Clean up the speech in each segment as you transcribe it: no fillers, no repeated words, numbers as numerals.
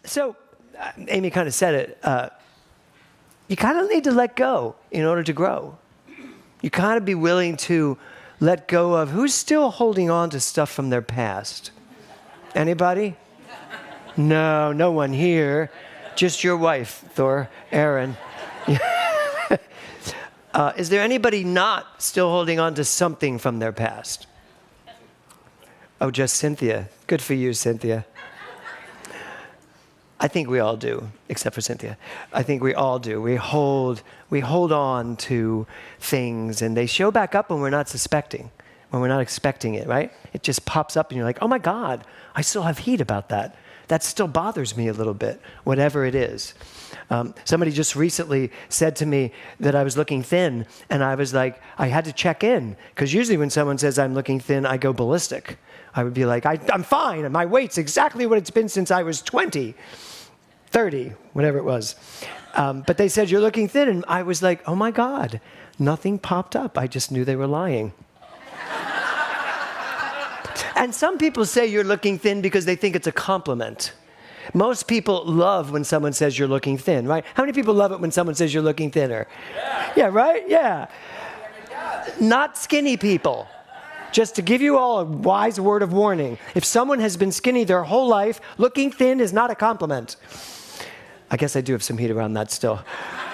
So Amy kind of said it. You kind of need to let go in order to grow. You kind of be willing to let go of who's still holding on to stuff from their past. Anybody? No, no one here. Just your wife, Thor, Aaron. Is there anybody not still holding on to something from their past? Oh, just Cynthia. Good for you, Cynthia. I think we all do, except for Cynthia. I think we all do. We hold on to things, and they show back up when we're not suspecting, when we're not expecting it, right? It just pops up, and you're like, oh my God, I still have heat about that. That still bothers me a little bit, whatever it is. Somebody just recently said to me that I was looking thin, and I was like, I had to check in, because usually when someone says I'm looking thin, I go ballistic. I would be like, I'm fine, and my weight's exactly what it's been since I was 20, 30, whatever it was. But they said, you're looking thin, and I was like, oh my God, nothing popped up. I just knew they were lying. And some people say you're looking thin because they think it's a compliment. Most people love when someone says you're looking thin, right? How many people love it when someone says you're looking thinner? Yeah, right? Yeah. Not skinny people. Just to give you all a wise word of warning. If someone has been skinny their whole life, looking thin is not a compliment. I guess I do have some heat around that still.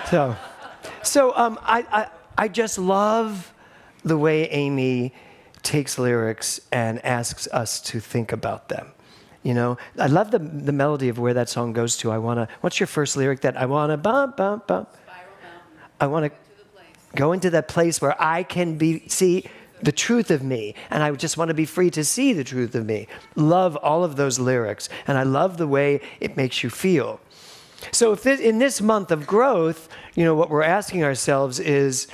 So I just love the way Amy takes lyrics and asks us to think about them. You know, I love the melody of where that song goes to. What's your first lyric? That I want to bump, bump, bump. I want to go into that place where I can see the truth of me, and I just want to be free to see the truth of me. Love all of those lyrics, and I love the way it makes you feel. So if in this month of growth, you know, what we're asking ourselves is,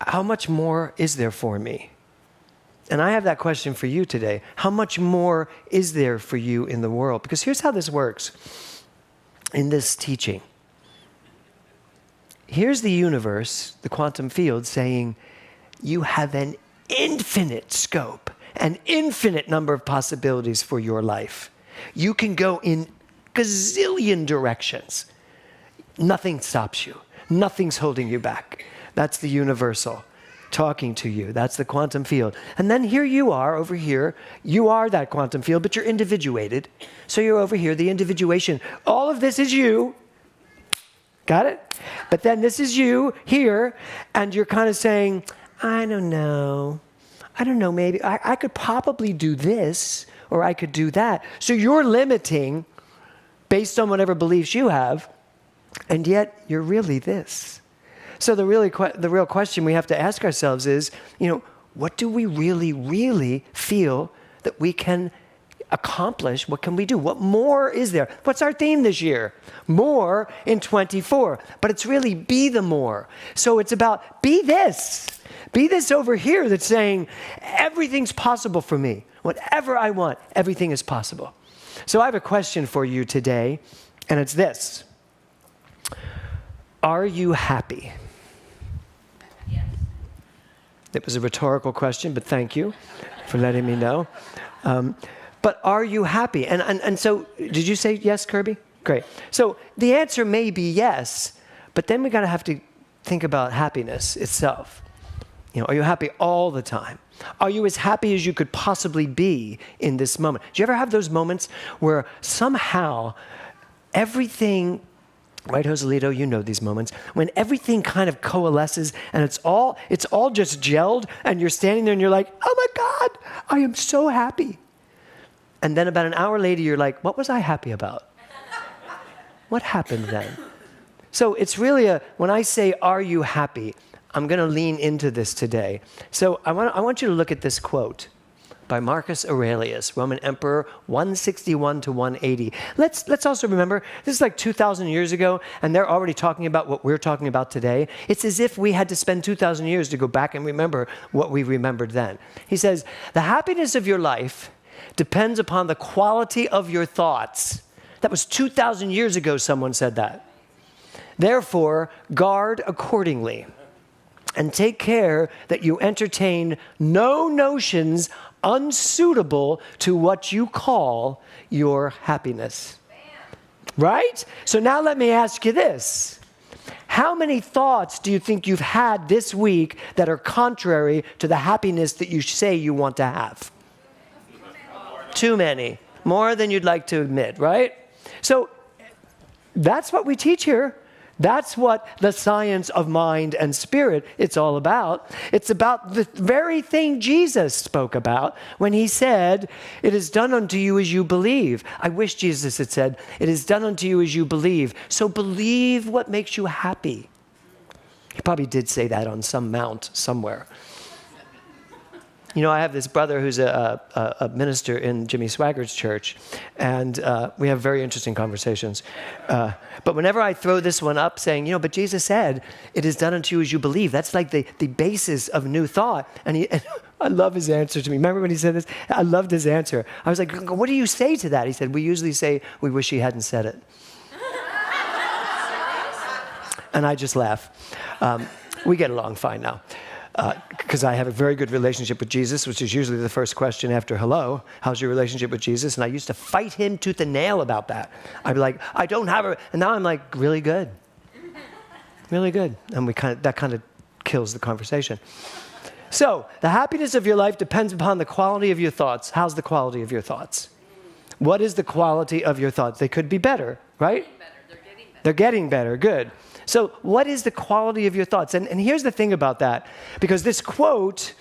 how much more is there for me? And I have that question for you today. How much more is there for you in the world? Because here's how this works in this teaching. Here's the universe, the quantum field, saying you have an infinite scope, an infinite number of possibilities for your life. You can go in gazillion directions. Nothing stops you. Nothing's holding you back. That's the universal talking to you. That's the quantum field. And then here you are over here. You are that quantum field, but you're individuated. So you're over here, the individuation. All of this is you. Got it? But then this is you here, and you're kind of saying, I don't know, maybe I could probably do this, or I could do that. So you're limiting based on whatever beliefs you have, and yet you're really this. So the real question we have to ask ourselves is, you know, what do we really, really feel that we can accomplish? What can we do? What more is there? What's our theme this year? More in 24. But it's really be the more. So it's about be this. Be this over here that's saying everything's possible for me. Whatever I want, everything is possible. So I have a question for you today, and it's this. Are you happy? Yes. It was a rhetorical question, but thank you for letting me know. But are you happy? And so, did you say yes, Kirby? Great. So the answer may be yes, but then we gotta have to think about happiness itself. You know, are you happy all the time? Are you as happy as you could possibly be in this moment? Do you ever have those moments where somehow everything, right, Joselito, you know these moments, when everything kind of coalesces and it's all just gelled, and you're standing there and you're like, oh my God, I am so happy. And then about an hour later, you're like, what was I happy about? What happened then? So it's really when I say, are you happy? I'm going to lean into this today. So I want you to look at this quote by Marcus Aurelius, Roman Emperor, 161 to 180. Let's also remember, this is like 2,000 years ago, and they're already talking about what we're talking about today. It's as if we had to spend 2,000 years to go back and remember what we remembered then. He says, the happiness of your life depends upon the quality of your thoughts. That was 2,000 years ago someone said that. Therefore, guard accordingly, and take care that you entertain no notions unsuitable to what you call your happiness. Right? So now let me ask you this. How many thoughts do you think you've had this week that are contrary to the happiness that you say you want to have? Too many. More than you'd like to admit, right? So that's what we teach here. That's what the science of mind and spirit, it's all about. It's about the very thing Jesus spoke about when he said, it is done unto you as you believe. I wish Jesus had said, it is done unto you as you believe. So believe what makes you happy. He probably did say that on some mount somewhere. You know, I have this brother who's a minister in Jimmy Swaggart's church, and we have very interesting conversations. But whenever I throw this one up saying, but Jesus said, it is done unto you as you believe. That's like the basis of new thought. And I love his answer to me. Remember when he said this? I loved his answer. I was like, what do you say to that? He said, we usually say, we wish he hadn't said it. And I just laugh. We get along fine now. Because I have a very good relationship with Jesus, which is usually the first question after hello. How's your relationship with Jesus? And I used to fight him tooth and nail about that. I'd be like, I don't have a... And now I'm like, really good. Really good. And that kind of kills the conversation. So, the happiness of your life depends upon the quality of your thoughts. How's the quality of your thoughts? What is the quality of your thoughts? They could be better, right? They're getting better. Good. So what is the quality of your thoughts? And here's the thing about that, because this quote,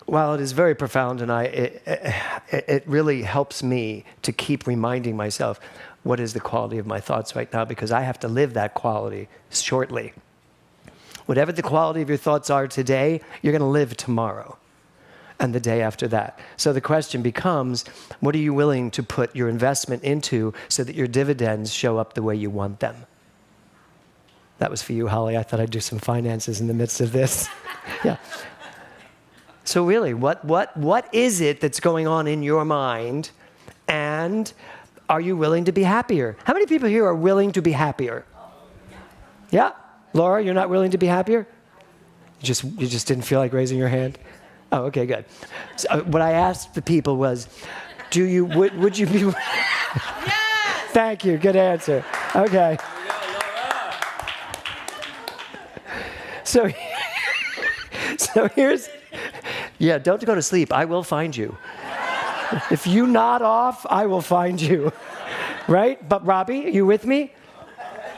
while it is very profound, and it really helps me to keep reminding myself, what is the quality of my thoughts right now? Because I have to live that quality shortly. Whatever the quality of your thoughts are today, you're going to live tomorrow and the day after that. So the question becomes, what are you willing to put your investment into so that your dividends show up the way you want them? That was for you, Holly. I thought I'd do some finances in the midst of this. Yeah. So really, what is it that's going on in your mind, and are you willing to be happier? How many people here are willing to be happier? Yeah? Laura, you're not willing to be happier? You just didn't feel like raising your hand? Oh, okay, good. So, what I asked the people was, would you be... Yes! Thank you, good answer. Okay. So here's... Yeah, don't go to sleep. I will find you. If you nod off, I will find you. Right? But Robbie, are you with me?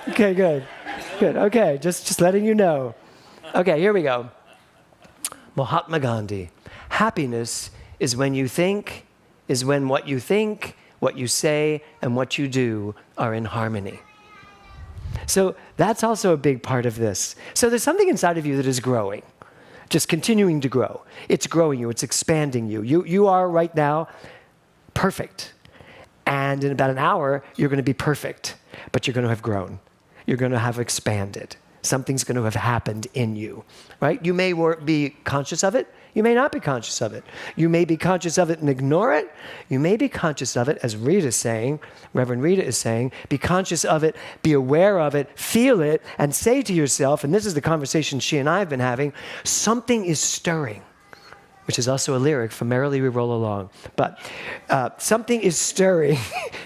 Okay, good. Good, okay, just letting you know. Okay, here we go. Mahatma Gandhi. Happiness is when what you think, what you say, and what you do are in harmony. So that's also a big part of this. So there's something inside of you that is growing, just continuing to grow. It's growing you, it's expanding you. You are right now perfect. And in about an hour, you're going to be perfect, but you're going to have grown. You're going to have expanded. Something's going to have happened in you, right? You may be conscious of it. You may not be conscious of it. You may be conscious of it and ignore it. You may be conscious of it, as Rita's saying, Reverend Rita is saying, be conscious of it, be aware of it, feel it, and say to yourself, and this is the conversation she and I have been having, something is stirring, which is also a lyric from Merrily We Roll Along. But something is stirring,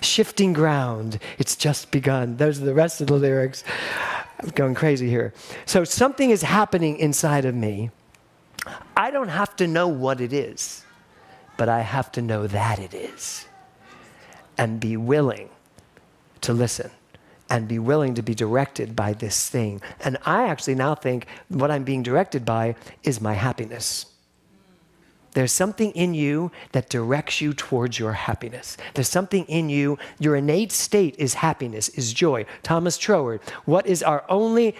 shifting ground. It's just begun. Those are the rest of the lyrics. I'm going crazy here. So something is happening inside of me. I don't have to know what it is, but I have to know that it is. And be willing to listen and be willing to be directed by this thing. And I actually now think what I'm being directed by is my happiness. There's something in you that directs you towards your happiness. There's something in you, your innate state is happiness, is joy. Thomas Troward, what is our only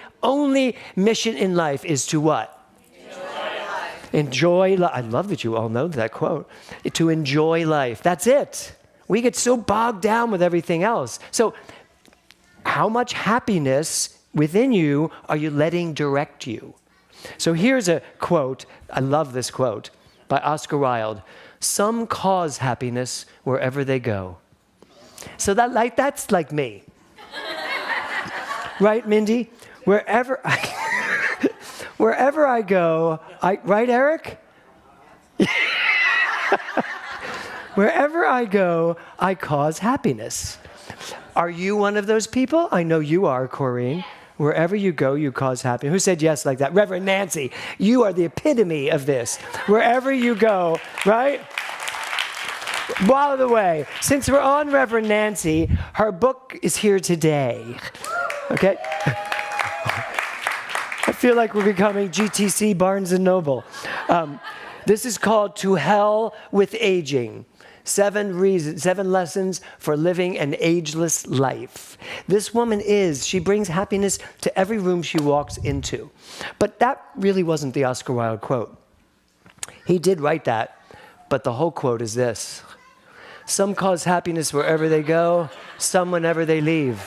mission in life is to what? Enjoy life. I love that you all know that quote. To enjoy life. That's it. We get so bogged down with everything else. So how much happiness within you are you letting direct you? So here's a quote. I love this quote by Oscar Wilde. Some cause happiness wherever they go. So that's like me. Right, Mindy? Wherever I go, right, Eric? Wherever I go, I cause happiness. Are you one of those people? I know you are, Corrine. Wherever you go, you cause happiness. Who said yes like that? Reverend Nancy, you are the epitome of this. Wherever you go, right? By the way, since we're on Reverend Nancy, her book is here today. Okay? I feel like we're becoming GTC Barnes & Noble. This is called To Hell with Aging. 7 lessons for living an ageless life. This woman she brings happiness to every room she walks into. But that really wasn't the Oscar Wilde quote. He did write that, but the whole quote is this: some cause happiness wherever they go, some whenever they leave.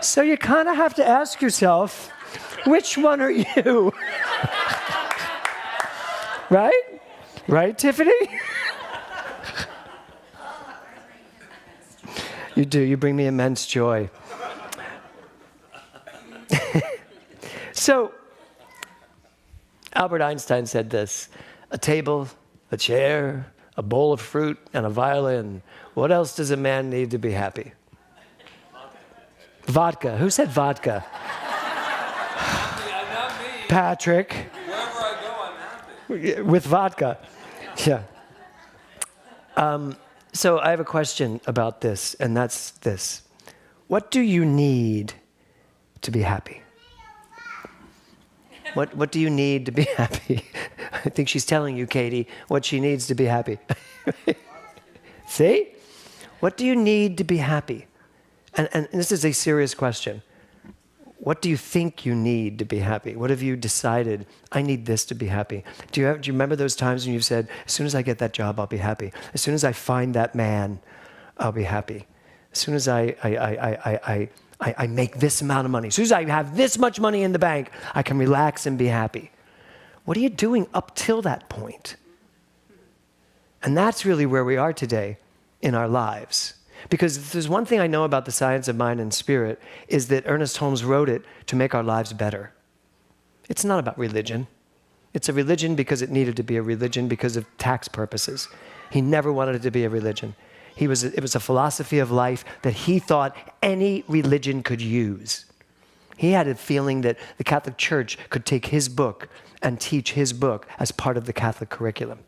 So you kind of have to ask yourself, which one are you? Right? Right, Tiffany? You do. You bring me immense joy. So, Albert Einstein said this: a table, a chair, a bowl of fruit, and a violin. What else does a man need to be happy? Vodka. Who said vodka? Not me. Patrick. Wherever I go, I'm happy. With vodka. Yeah. So I have a question about this, and that's this. What do you need to be happy? What do you need to be happy? I think she's telling you, Katie, what she needs to be happy. See? What do you need to be happy? And this is a serious question. What do you think you need to be happy? What have you decided? I need this to be happy. Do you remember those times when you've said, as soon as I get that job, I'll be happy. As soon as I find that man, I'll be happy. As soon as I make this amount of money, as soon as I have this much money in the bank, I can relax and be happy. What are you doing up till that point? And that's really where we are today in our lives. Because if there's one thing I know about the science of mind and spirit, is that Ernest Holmes wrote it to make our lives better. It's not about religion. It's a religion because it needed to be a religion because of tax purposes. He never wanted it to be a religion. It was a philosophy of life that he thought any religion could use. He had a feeling that the Catholic Church could take his book and teach his book as part of the Catholic curriculum.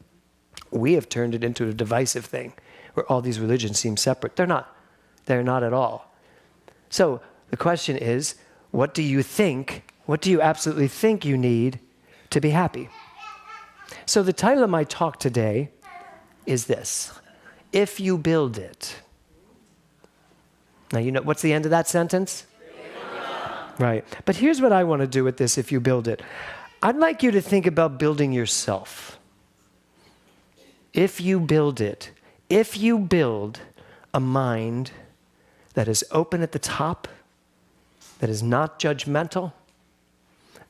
We have turned it into a divisive thing, where all these religions seem separate. They're not. They're not at all. So the question is, what do you absolutely think you need to be happy? So the title of my talk today is this: if you build it. Now, you know, what's the end of that sentence? Right. But here's what I want to do with this: if you build it. I'd like you to think about building yourself. If you build it. If you build a mind that is open at the top, that is not judgmental,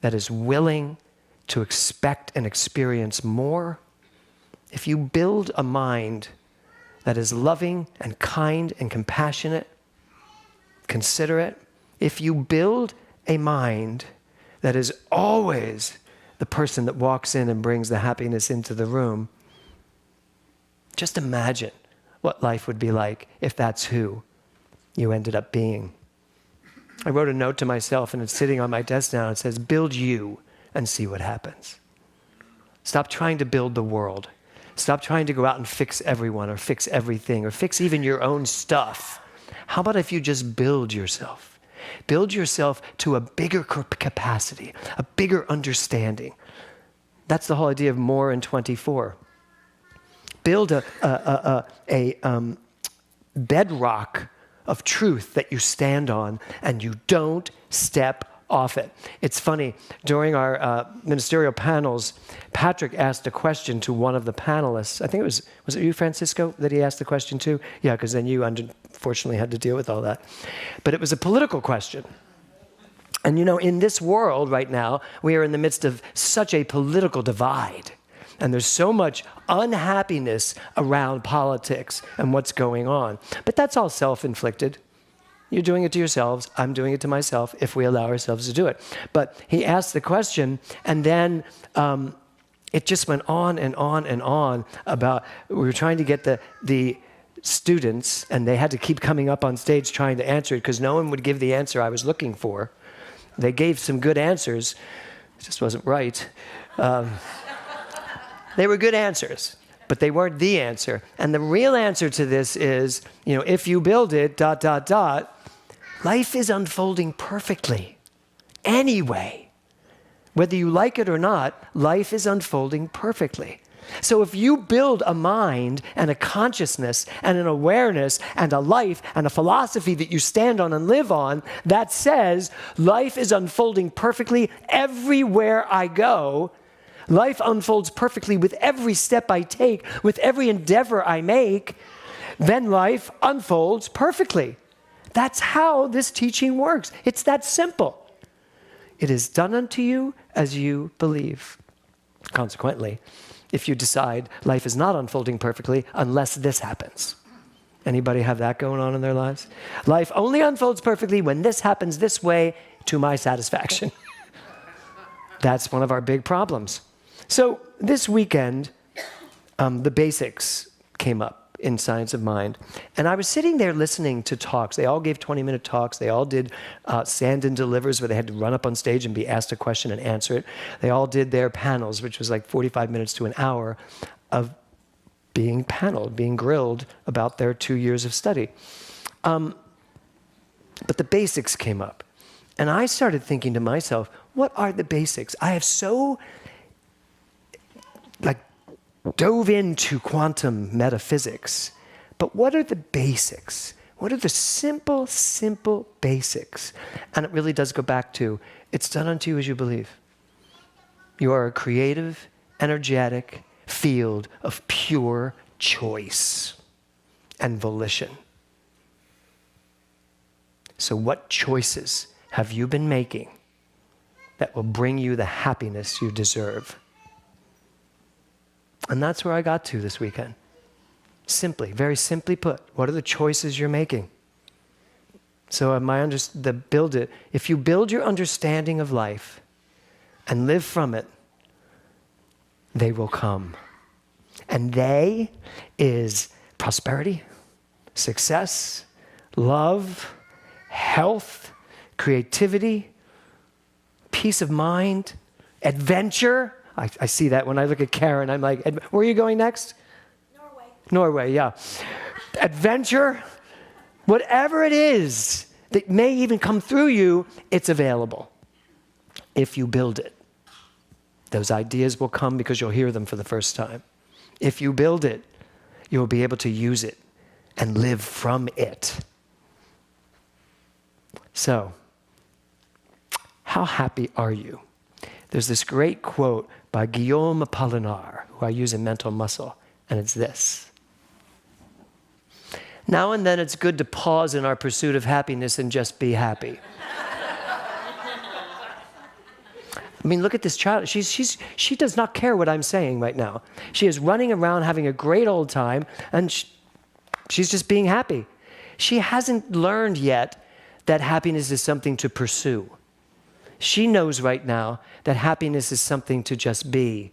that is willing to expect and experience more, if you build a mind that is loving and kind and compassionate, considerate, if you build a mind that is always the person that walks in and brings the happiness into the room, just imagine what life would be like if that's who you ended up being. I wrote a note to myself, and it's sitting on my desk now. It says, build you and see what happens. Stop trying to build the world. Stop trying to go out and fix everyone or fix everything or fix even your own stuff. How about if you just build yourself? Build yourself to a bigger capacity, a bigger understanding. That's the whole idea of more in 24. Build a bedrock of truth that you stand on, and you don't step off it. It's funny, during our ministerial panels, Patrick asked a question to one of the panelists. I think it was it you, Francisco, that he asked the question to? Yeah, because then you unfortunately had to deal with all that. But it was a political question. And you know, in this world right now, we are in the midst of such a political divide. And there's so much unhappiness around politics and what's going on. But that's all self-inflicted. You're doing it to yourselves. I'm doing it to myself if we allow ourselves to do it. But he asked the question, and then it just went on and on and on about, we were trying to get the students, and they had to keep coming up on stage trying to answer it because no one would give the answer I was looking for. They gave some good answers. It just wasn't right. They were good answers, but they weren't the answer. And the real answer to this is, if you build it, ... life is unfolding perfectly. Anyway, whether you like it or not, life is unfolding perfectly. So if you build a mind and a consciousness and an awareness and a life and a philosophy that you stand on and live on that says life is unfolding perfectly everywhere I go, life unfolds perfectly with every step I take, with every endeavor I make, then life unfolds perfectly. That's how this teaching works. It's that simple. It is done unto you as you believe. Consequently, if you decide life is not unfolding perfectly unless this happens. Anybody have that going on in their lives? Life only unfolds perfectly when this happens this way to my satisfaction. That's one of our big problems. So this weekend, the basics came up in Science of Mind. And I was sitting there listening to talks. They all gave 20-minute talks. They all did Stand and Delivers, where they had to run up on stage and be asked a question and answer it. They all did their panels, which was like 45 minutes to an hour of being paneled, being grilled about their 2 years of study. But the basics came up. And I started thinking to myself, what are the basics? I have so dove into quantum metaphysics, but what are the basics? What are the simple basics? And it really does go back to, it's done unto you as you believe. You are a creative, energetic field of pure choice and volition. So what choices have you been making that will bring you the happiness you deserve? And that's where I got to this weekend. Simply, very simply put, what are the choices you're making? So build it. If you build your understanding of life and live from it, they will come. And they is prosperity, success, love, health, creativity, peace of mind, adventure. I see that when I look at Karen. I'm like, where are you going next? Norway, yeah. Adventure, whatever it is that may even come through you, it's available if you build it. Those ideas will come because you'll hear them for the first time. If you build it, you'll be able to use it and live from it. So, how happy are you? There's this great quote by Guillaume Apollinaire, who I use in Mental Muscle, and it's this. Now and then it's good to pause in our pursuit of happiness and just be happy. I mean, look at this child. She does not care what I'm saying right now. She is running around having a great old time, and she's just being happy. She hasn't learned yet that happiness is something to pursue. She knows right now that happiness is something to just be,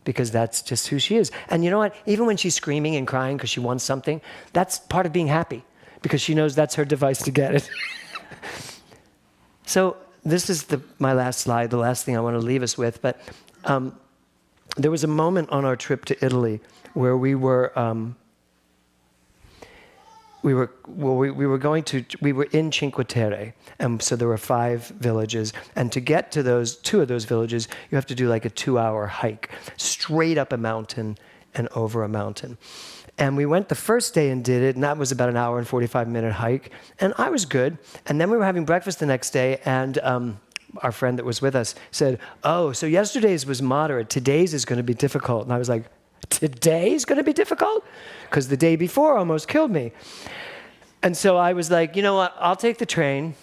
because that's just who she is. And you know what? Even when she's screaming and crying because she wants something, that's part of being happy, because she knows that's her device to get it. So this is my last slide, the last thing I want to leave us with. But there was a moment on our trip to Italy where we were in Cinque Terre, and so there were 5 villages, and to get to 2 of those villages, you have to do like a 2-hour hike, straight up a mountain and over a mountain. And we went the first day and did it, and that was about an hour and 45-minute hike, and I was good. And then we were having breakfast the next day, and our friend that was with us said, "Oh, so yesterday's was moderate, today's is going to be difficult." And I was like, "Today's going to be difficult?" Because the day before almost killed me. And so I was like, you know what, I'll take the train,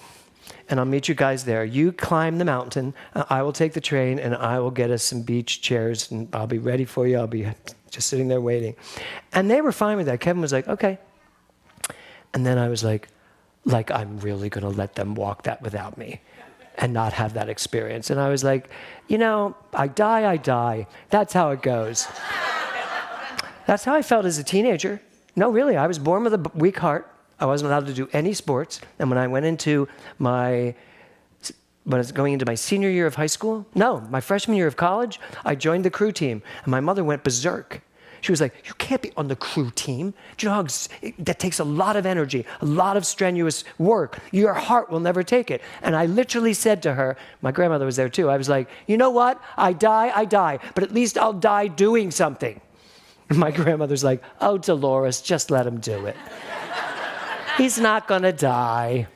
and I'll meet you guys there. You climb the mountain, I will take the train, and I will get us some beach chairs, and I'll be ready for you. I'll be just sitting there waiting. And they were fine with that. Kevin was like, okay. And then I was like, like I'm really going to let them walk that without me and not have that experience. And I was like, I die. That's how it goes. That's how I felt as a teenager. No, really, I was born with a weak heart. I wasn't allowed to do any sports. And when I went into when I was going into my senior year of high school, my freshman year of college, I joined the crew team, and my mother went berserk. She was like, you can't be on the crew team. Do you know that takes a lot of energy, a lot of strenuous work. Your heart will never take it. And I literally said to her, my grandmother was there too, I was like, you know what? I die, but at least I'll die doing something. And my grandmother's like, oh, Dolores, just let him do it. He's not going to die.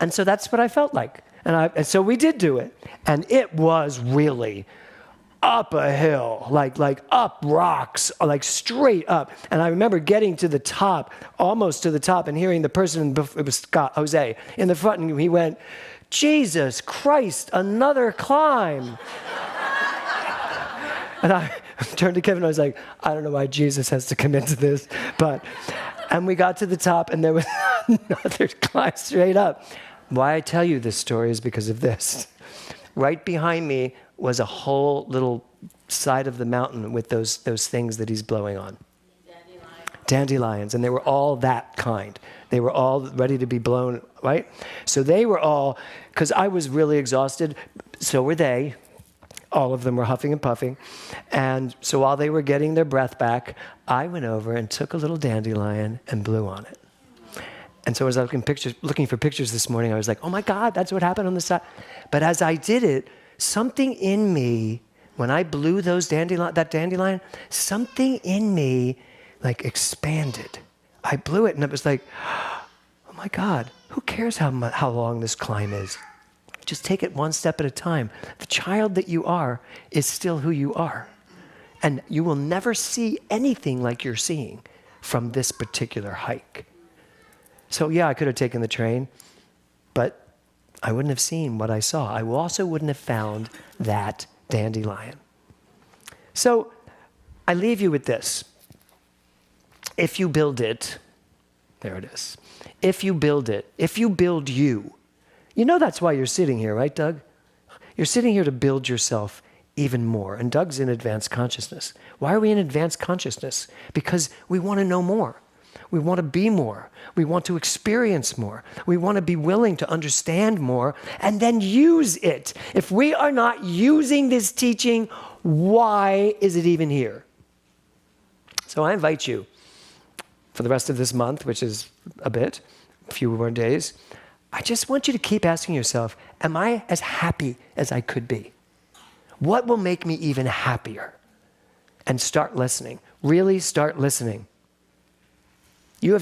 And so that's what I felt like. And so we did do it. And it was really up a hill, like up rocks, like straight up. And I remember getting to the top, almost to the top, and hearing the person, it was Jose, in the front, and he went, Jesus Christ, another climb. And I turned to Kevin, and I was like, I don't know why Jesus has to come into this, and we got to the top, and there was another climb straight up. Why I tell you this story is because of this. Right behind me was a whole little side of the mountain with those things that he's blowing on. Dandelions. And they were all that kind. They were all ready to be blown, right? So they were all, because I was really exhausted, so were they. All of them were huffing and puffing. And so while they were getting their breath back, I went over and took a little dandelion and blew on it. And so as I was looking for pictures this morning, I was like, oh my God, that's what happened on the side. But as I did it, something in me, when I blew that dandelion, something in me like expanded. I blew it and it was like, oh my God, who cares how long this climb is? Just take it one step at a time. The child that you are is still who you are. And you will never see anything like you're seeing from this particular hike. So yeah, I could have taken the train, but I wouldn't have seen what I saw. I also wouldn't have found that dandelion. So I leave you with this. If you build it, there it is. If you build it, if you build you, that's why you're sitting here, right, Doug? You're sitting here to build yourself even more. And Doug's in advanced consciousness. Why are we in advanced consciousness? Because we want to know more. We want to be more. We want to experience more. We want to be willing to understand more and then use it. If we are not using this teaching, why is it even here? So I invite you for the rest of this month, which is a few more days, I just want you to keep asking yourself, am I as happy as I could be? What will make me even happier? And start listening. Really start listening. You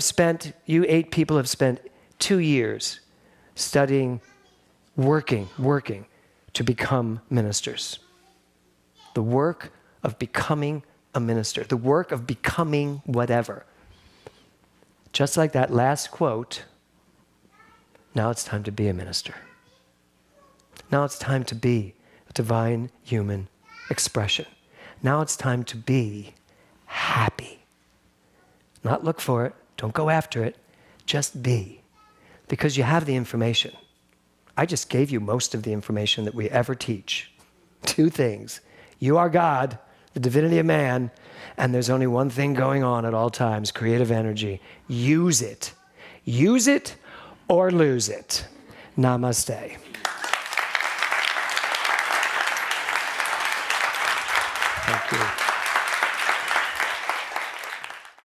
8 people have spent 2 years studying, working to become ministers. The work of becoming a minister, the work of becoming whatever. Just like that last quote, now it's time to be a minister. Now it's time to be a divine human expression. Now it's time to be happy. Not look for it. Don't go after it. Just be. Because you have the information. I just gave you most of the information that we ever teach. 2 things. You are God, the divinity of man, and there's only one thing going on at all times, creative energy. Use it. Use it or lose it. Namaste. Thank you.